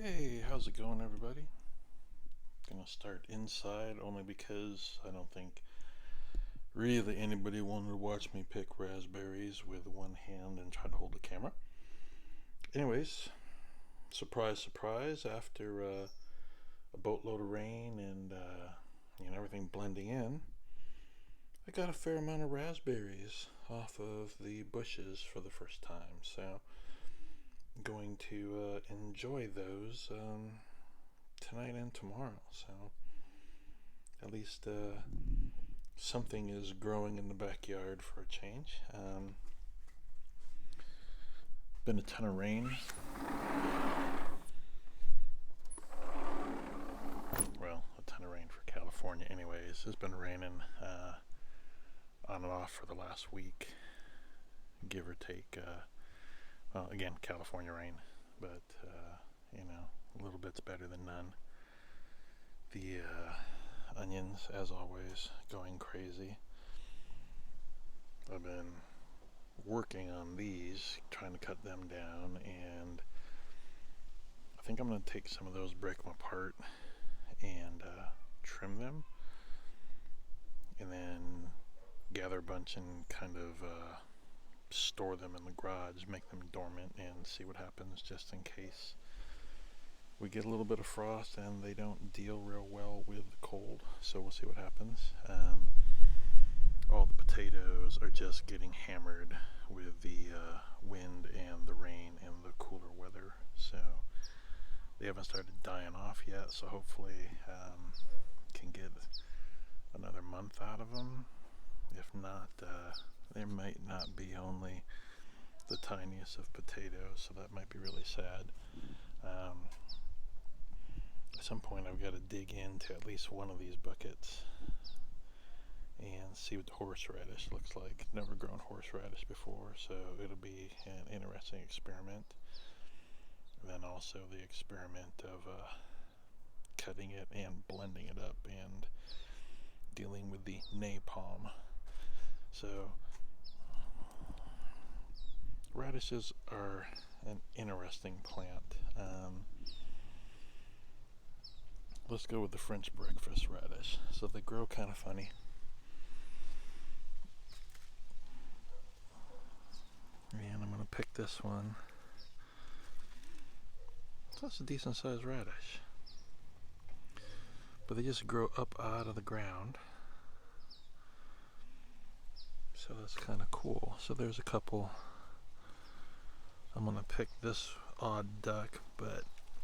Hey, how's it going, everybody? Gonna start inside only because I don't think really anybody wanted to watch me pick raspberries with one hand and try to hold the camera. Anyways, surprise, surprise, after a boatload of rain and everything blending in, I got a fair amount of raspberries off of the bushes for the first time. So I'm going to enjoy those tonight and tomorrow. So at least something is growing in the backyard for a change. Been a ton of rain. Well, a ton of rain for California anyways. It's been raining on and off for the last week, give or take. Well, again, California rain, but a little bit's better than none. The onions, as always, going crazy. I've been working on these, trying to cut them down, and I think I'm going to take some of those, break them apart, and trim them, and then gather a bunch and kind of store them in the garage, make them dormant, and see what happens, just in case we get a little bit of frost and they don't deal real well with the cold. So we'll see what happens. All the potatoes are just getting hammered with the wind and the rain and the cooler weather, so they haven't started dying off yet. So hopefully can get another month out of them. If not, there might not be only the tiniest of potatoes, so that might be really sad. At some point I've got to dig into at least one of these buckets and see what the horseradish looks like. Never grown horseradish before, so it'll be an interesting experiment. And then also the experiment of cutting it and blending it up and dealing with the napalm. So radishes are an interesting plant. Let's go with the French breakfast radish. So they grow kind of funny. And I'm going to pick this one. So that's a decent sized radish. But they just grow up out of the ground. So that's kind of cool. So there's a couple. I'm going to pick this odd duck, but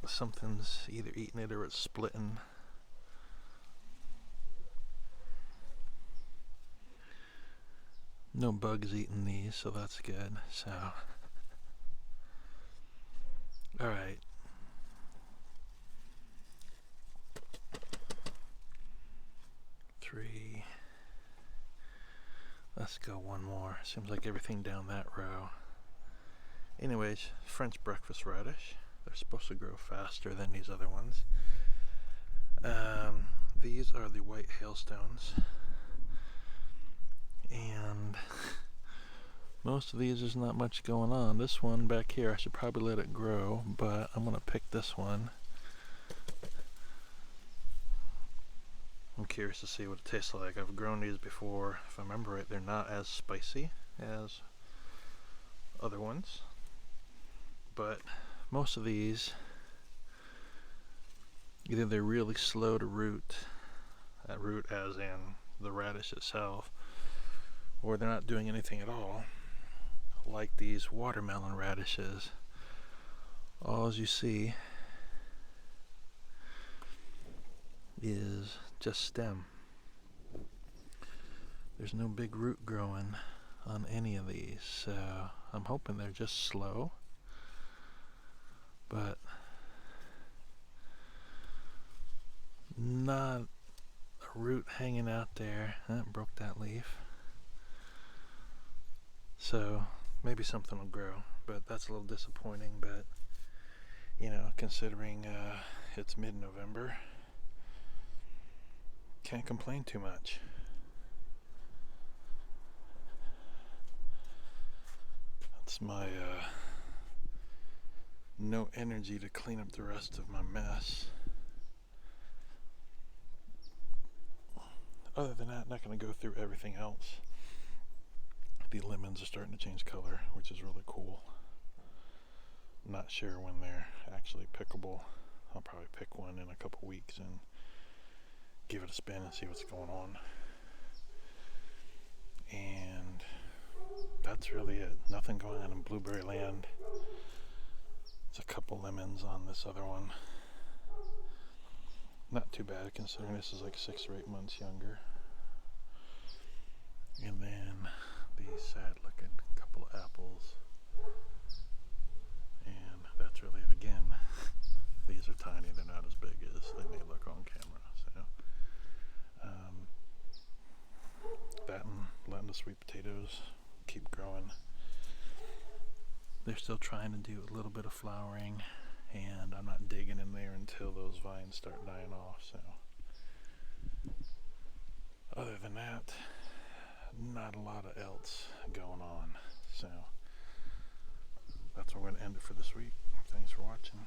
something's either eating it or it's splitting. No bugs eating these, so that's good. So, alright. Three. Let's go one more. Seems like everything down that row. Anyways, French breakfast radish. They're supposed to grow faster than these other ones. These are the white hailstones. And most of these, there's not much going on. This one back here, I should probably let it grow, but I'm going to pick this one. I'm curious to see what it tastes like. I've grown these before. If I remember right, they're not as spicy as other ones. But most of these, either they're really slow to root as in the radish itself, or they're not doing anything at all, like these watermelon radishes. All as you see is just stem. There's no big root growing on any of these, so I'm hoping they're just slow. But not a root hanging out there. Broke that leaf. So maybe something will grow, but that's a little disappointing. But considering it's mid-November, can't complain too much. That's my no energy to clean up the rest of my mess. Other than that, not going to go through everything else. The lemons are starting to change color, which is really cool. Not sure when they're actually pickable. I'll probably pick one in a couple weeks and give it a spin and see what's going on. And that's really it. Nothing going on in blueberry land. It's a couple lemons on this other one. Not too bad considering this is like 6 or 8 months younger. And then these sad looking couple of apples. And that's really it again. These are tiny, they're not as big as they may look on camera. So that and letting the sweet potatoes keep growing. They're still trying to do a little bit of flowering, and I'm not digging in there until those vines start dying off. So other than that, not a lot of else going on. So that's where we're going to end it for this week. Thanks for watching.